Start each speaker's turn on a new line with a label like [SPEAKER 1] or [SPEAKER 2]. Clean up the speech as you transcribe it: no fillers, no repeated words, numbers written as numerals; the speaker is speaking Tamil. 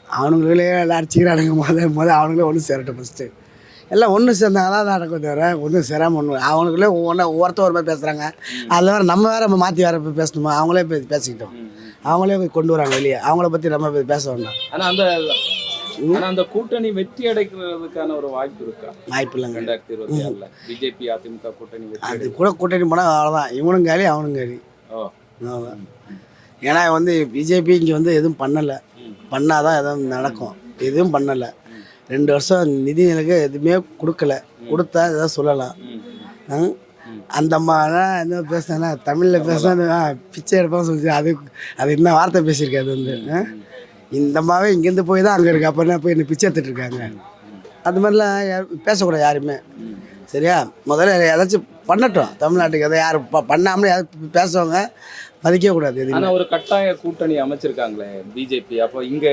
[SPEAKER 1] அவனுங்களே எல்லாம் அடிச்சுக்கிறானுங்க. அவனுங்களே ஒன்று சேரட்டும் ஃபஸ்ட்டு. எல்லாம் ஒன்று சேர்ந்தாங்க தான் நடக்கும் தவிர ஒன்றும் சேராமல் ஒன்று அவனுக்குள்ளே ஒருத்தர் ஒரு மாதிரி பேசுகிறாங்க. அதில் வேறு நம்ம வேறு மாற்றி வேறு பேசணுமா? அவங்களே பேசிக்கிட்டோம். அவங்களே கொண்டு வராங்க வெளியே. அவங்கள பற்றி நம்ம பேச வேண்டாம்.
[SPEAKER 2] ஆனால் அந்த கூட்டணி வெற்றி அடைக்கிறதுக்கான ஒரு வாய்ப்பு இருக்கா?
[SPEAKER 1] வாய்ப்பு இல்லைங்க.
[SPEAKER 2] 2024 பிஜேபி அதிமுக கூட்டணி
[SPEAKER 1] அது கூட கூட்டணி போனால் அவ்வளோதான். இவனும் காலி அவனும் காலி. ஏன்னா பிஜேபி இங்கே எதுவும் பண்ணலை. பண்ணாதான் எதுவும் நடக்கும். எதுவும் பண்ணலை. 2 வருஷம் நிதி நிலைக்கு எதுவுமே கொடுக்கல. கொடுத்தா எதாவது சொல்லலாம். அந்த அம்மா என்ன பேசுனா தமிழில் பேசுனா பிச்சை எடுப்பான்னு சொல்லி அது என்ன வார்த்தை பேசியிருக்காது. இந்த அம்மாவே இங்கேருந்து போய் தான் அங்கே இருக்கு. அப்போ என்ன போய் என்ன பிச்சை எடுத்துட்டு இருக்காங்க. அது மாதிரிலாம் பேசக்கூடாது யாருமே. சரியா? முதல்ல ஏதாச்சும் பண்ணட்டும் தமிழ்நாட்டுக்கு. அதை யார் பண்ணாமலே யாரும் பேசுவாங்க மதிக்கக்கூடாது.
[SPEAKER 2] ஆனால் ஒரு கட்டாய கூட்டணி அமைச்சிருக்காங்களே பிஜேபி. அப்போ இங்கே